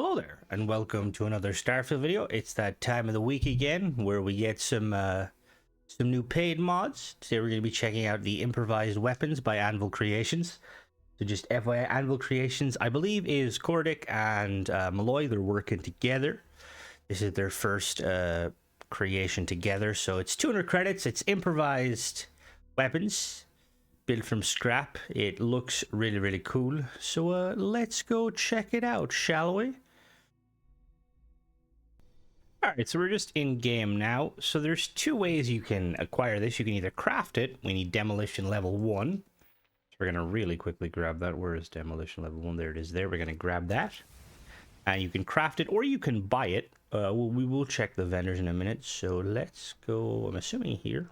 Hello there, and welcome to another Starfield video. It's that time of the week again where we get some new paid mods. Today we're going to be checking out the Improvised Weapons by Anvil Creations. So just FYI, Anvil Creations, I believe, is Cordic and Malloy. They're working together. This is their first creation together. So it's 200 credits. It's Improvised Weapons, built from scrap. It looks really cool. So let's go check it out, shall we? Alright, so we're just in game now. So there's two ways you can acquire this. You can either craft it. We need demolition level 1. So we're gonna really quickly grab that. Where is demolition level 1? There it is there. We're gonna grab that. And you can craft it, or you can buy it. We will check the vendors in a minute. So let's go, I'm assuming here.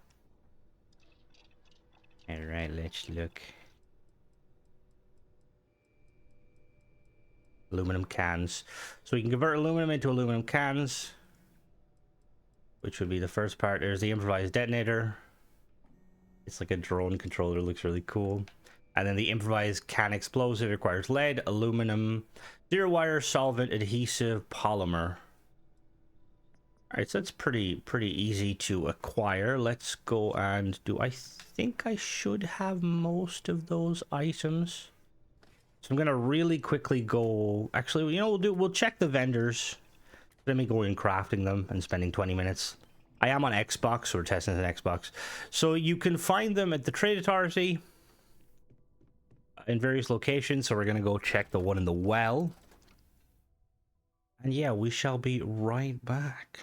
Alright, let's look. Aluminum cans. So we can convert aluminum into aluminum cans, which would be the first part. There's the improvised detonator. It's like a drone controller, looks really cool. And then the improvised can explosive requires lead, aluminum, zero wire, solvent, adhesive, polymer. Alright, so that's pretty easy to acquire. Let's go and do, I think I should have most of those items. So I'm gonna really quickly go, actually, you know, we'll check the vendors. Let me go in crafting them and spending 20 minutes. I am on Xbox, so we're testing it on Xbox. So you can find them at the Trade Authority in various locations. So we're gonna go check the one in the well. And yeah, we shall be right back.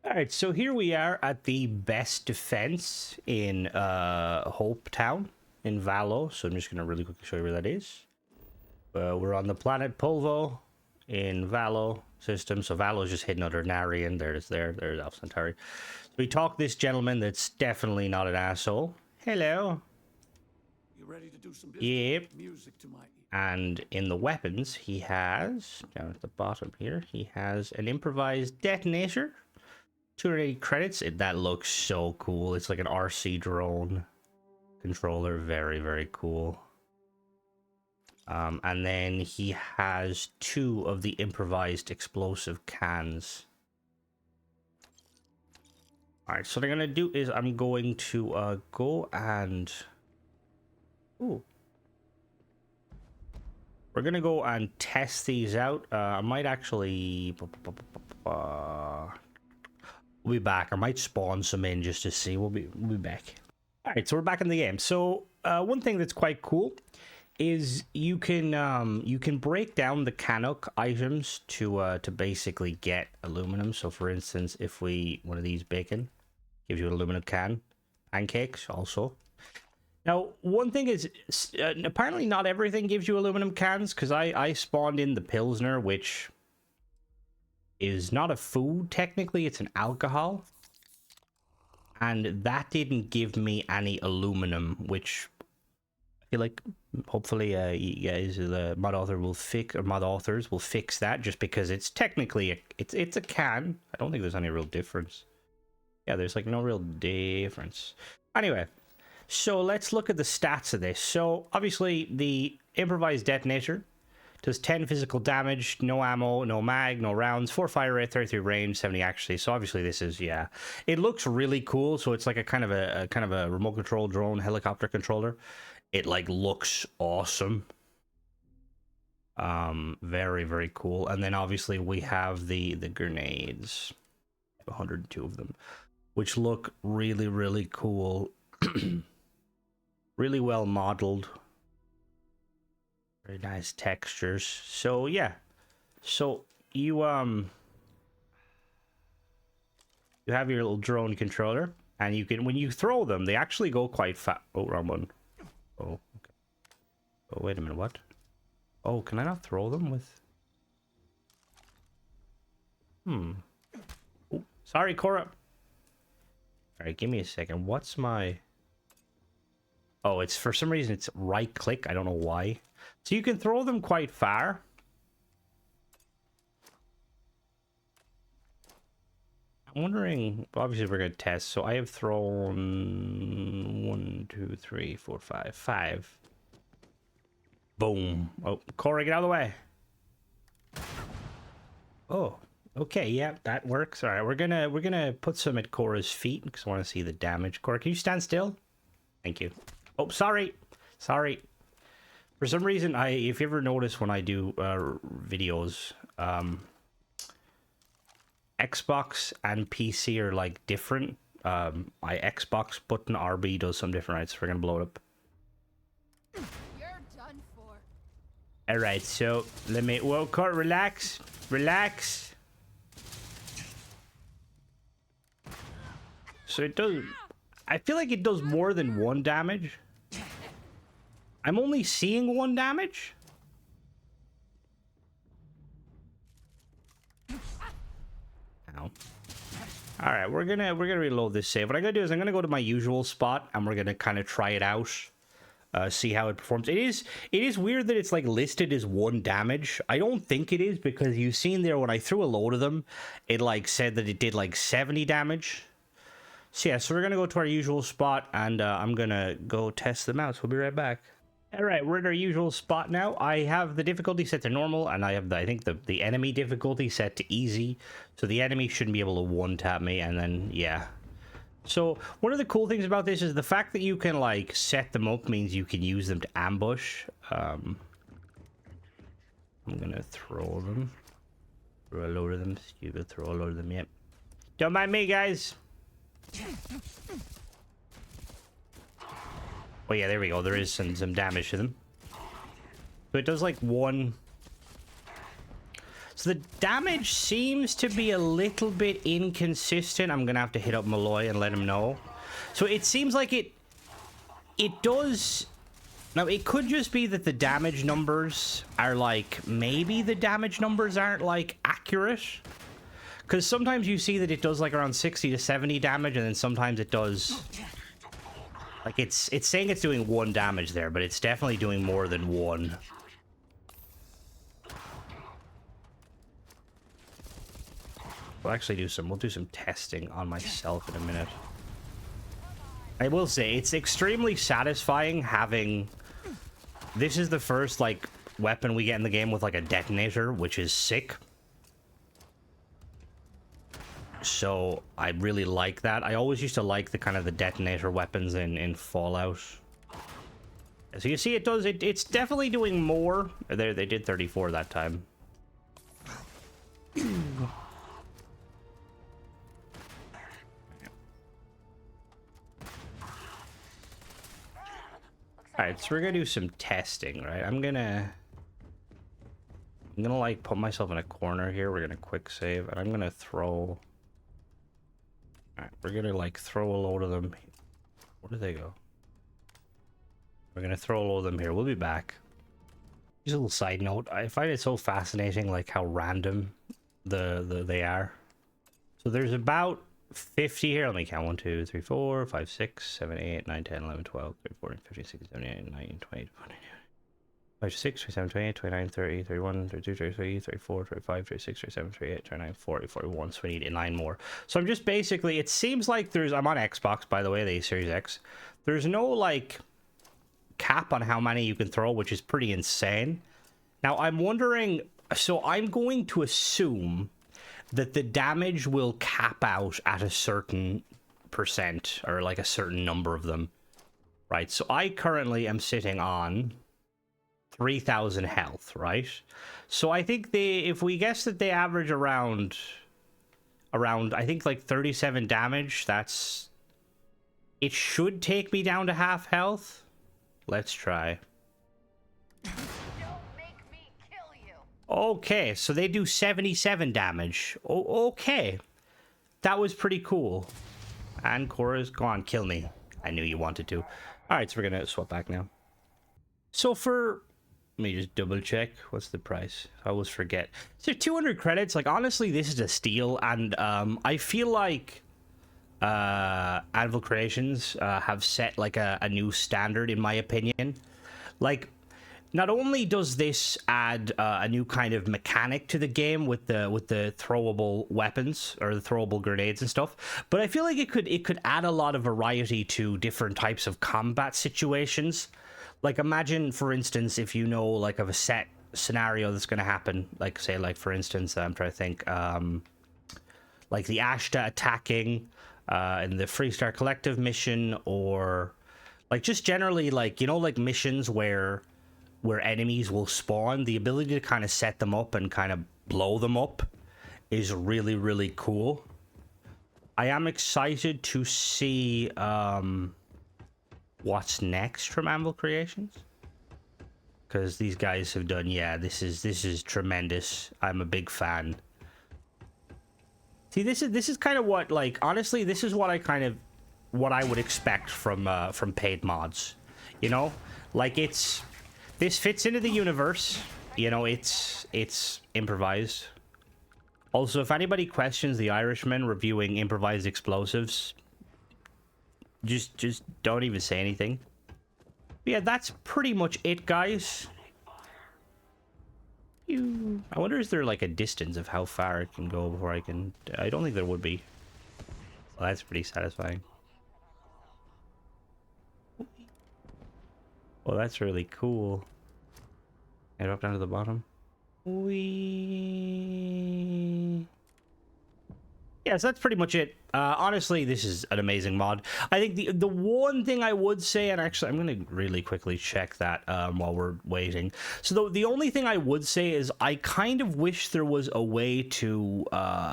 Alright, so here we are at the best defense in Hope Town in Valo. So I'm just gonna really quickly show you where that is. We're on the planet Polvo in Valo system. So Valo is just hidden under Narian. There's Alpha Centauri. So we talk this gentleman that's definitely not an asshole. Hello. You ready to do some business? Yep. Music to my ears. And in the weapons, he has, down at the bottom here, he has an improvised detonator. 280 credits. That looks so cool. It's like an RC drone controller. Very cool. And then he has 2 of the improvised explosive cans. Alright, so what I'm going to do is I'm going to go and... Ooh. We're going to go and test these out. I might actually... We'll be back. I might spawn some in just to see. We'll be back. Alright, so we're back in the game. So one thing that's quite cool is you can break down the Canuck items to basically get aluminum. So for instance, if one of these bacon gives you an aluminum can, pancakes also. Now one thing is apparently not everything gives you aluminum cans, because I spawned in the Pilsner, which is not a food technically, it's an alcohol, and that didn't give me any aluminum, which I feel like hopefully you guys, the mod authors will fix that, just because it's technically it's a can. I don't think there's any real difference. Yeah, there's like no real difference. Anyway, so let's look at the stats of this. So obviously the improvised detonator does 10 physical damage, no ammo, no mag, no rounds, 4 fire rate, 33 range, 70 accuracy. So obviously this is, yeah, it looks really cool. So it's like a kind of a remote control drone helicopter controller. It like looks awesome. Very cool. And then obviously we have the grenades, 102 of them, which look really cool. Really well modeled. Very nice textures. So yeah, so you have your little drone controller, and you can, when you throw them, they actually go quite fast. Oh, wrong one. Oh, okay. Oh, wait a minute, what? Oh, can I not throw them with... Oh, sorry, Cora. Alright, give me a second. What's my... Oh, it's, for some reason, it's right click. I don't know why. So you can throw them quite far. I'm wondering, obviously we're going to test. So I have thrown 1, 2, 3, 4, 5. Boom. Oh, Corey, get out of the way. Oh, okay, yeah, that works. All right, we're gonna put some at Cora's feet because I want to see the damage. Cora, can you stand still? Thank you. Oh, sorry. For some reason, if you ever notice when I do videos, Xbox and PC are like different. My Xbox button RB does some different. Right, so we're gonna blow it up. You're done for. All right, so let me. Well, Cora, relax. So it does. I feel like it does more than one damage. I'm only seeing one damage. Ow. All right, we're gonna reload this save. What I'm gonna do is I'm gonna go to my usual spot and we're gonna kind of try it out, see how it performs. It is weird that it's like listed as one damage. I don't think it is because you've seen there when I threw a load of them, it like said that it did like 70 damage. So yeah, so we're gonna go to our usual spot and I'm gonna go test them out. So we'll be right back. All right, we're at our usual spot now. I have the difficulty set to normal, and I have I think the enemy difficulty set to easy. So the enemy shouldn't be able to one-tap me, and then, yeah. So one of the cool things about this is the fact that you can, like, set them up means you can use them to ambush. I'm gonna throw them. Throw a load of them. Stupid, throw a load of them, yep. Don't mind me, guys. Oh yeah, there we go. There is some damage to them. So it does like one. So the damage seems to be a little bit inconsistent. I'm gonna have to hit up Malloy and let him know. So it seems like it does. Now it could just be that the damage numbers are like, maybe the damage numbers aren't like accurate. Because sometimes you see that it does like around 60 to 70 damage, and then sometimes it does. Like, it's saying it's doing one damage there, but it's definitely doing more than one. We'll do some testing on myself in a minute. I will say, it's extremely satisfying having... This is the first, like, weapon we get in the game with, like, a detonator, which is sick. So I really like that. I always used to like the kind of the detonator weapons in Fallout. So you see, it's definitely doing more. There, they did 34 that time. Alright, so we're gonna do some testing, right? I'm gonna like put myself in a corner here. We're gonna quick save, and I'm gonna throw. Alright, we're gonna like throw a load of them. Where did they go? We're gonna throw a load of them here. We'll be back. Just a little side note. I find it so fascinating, like how random they are. So there's about 50 here. Let me count. 1, 2, 3, 4, 5, 6, 7, 8, 9, 10, 11, 12, 13, 14, 15, 16, 17, 18, 19, 20, 21, 26, 27, 28, 29, 30, 31, 32, 33, 34, 35, 36, 37, 38, 39, 40, 41. So we need 9 more. So I'm just basically, it seems like I'm on Xbox, by the way, the Series X. There's no, like, cap on how many you can throw, which is pretty insane. Now, I'm wondering, so I'm going to assume that the damage will cap out at a certain percent, or like a certain number of them. Right, so I currently am sitting on 3,000 health, right? So I think if we guess that they average around I think like 37 damage, it should take me down to half health. Let's try. Don't make me kill you. Okay, so they do 77 damage. Oh, okay. That was pretty cool. And Cora's gone. Kill me. I knew you wanted to. Alright, so we're gonna swap back now. So let me just double check. What's the price? I always forget. So 200 credits. Like, honestly, this is a steal. And I feel like Anvil Creations have set like a new standard, in my opinion. Like, not only does this add a new kind of mechanic to the game with the throwable weapons or the throwable grenades and stuff, but I feel like it could add a lot of variety to different types of combat situations. Like, imagine, for instance, if you know, like, of a set scenario that's going to happen. Like, say, like, for instance, I'm trying to think, like the Ashta attacking in the Freestar Collective mission, or like just generally, like, you know, like missions where enemies will spawn. The ability to kind of set them up and kind of blow them up is really, really cool. I am excited to see what's next from Anvil Creations, because these guys have done, yeah, this is tremendous. I'm a big fan. See, this is kind of what, like, honestly, this is what I would expect from paid mods. You know, like, this fits into the universe. You know, it's improvised. Also, if anybody questions the Irishman reviewing improvised explosives, just don't even say anything. But yeah, that's pretty much it, guys. I wonder, is there like a distance of how far it can go before I can... I don't think there would be. Well, that's pretty satisfying. Well, that's really cool. And drop down to the bottom. Yeah, so that's pretty much it. Honestly, this is an amazing mod. I think the one thing I would say, and actually I'm going to really quickly check that while we're waiting. So the only thing I would say is I kind of wish there was a way to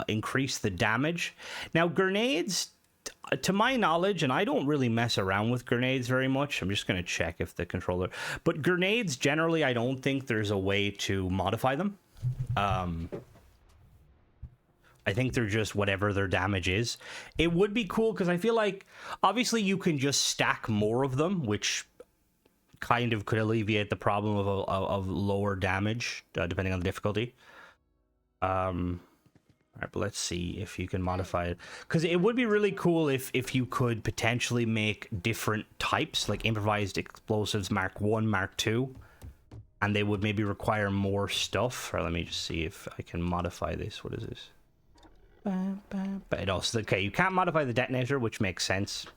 increase the damage. Now, grenades, to my knowledge, and I don't really mess around with grenades very much. I'm just going to check if the controller... But grenades, generally, I don't think there's a way to modify them. I think they're just whatever their damage is. It would be cool, because I feel like, obviously, you can just stack more of them, which kind of could alleviate the problem of lower damage, depending on the difficulty. All right, but let's see if you can modify it. Because it would be really cool if you could potentially make different types, like improvised explosives Mark 1, Mark 2, and they would maybe require more stuff. Or let me just see if I can modify this. What is this? But it also, okay, you can't modify the detonator, which makes sense.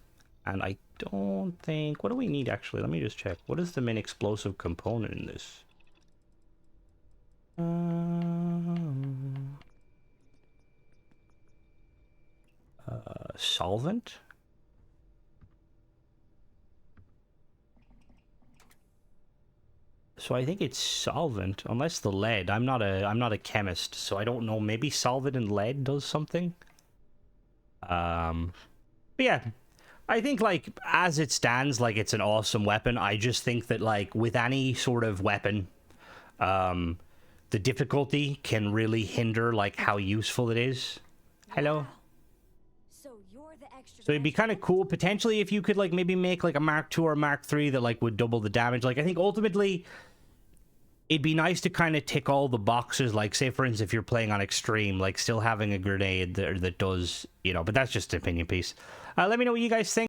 And I don't think... What do we need, actually? Let me just check. What is the main explosive component in this? Solvent? So I think it's solvent, unless the lead. I'm not a chemist, so I don't know. Maybe solvent and lead does something. But yeah, I think, like, as it stands, like, it's an awesome weapon. I just think that, like, with any sort of weapon, the difficulty can really hinder, like, how useful it is. Hello. So it'd be kind of cool, potentially, if you could, like, maybe make, like, a Mark 2 or Mark 3 that, like, would double the damage. Like, I think ultimately, it'd be nice to kind of tick all the boxes. Like, say, for instance, if you're playing on Extreme, like, still having a grenade that does, you know, but that's just an opinion piece. Let me know what you guys think.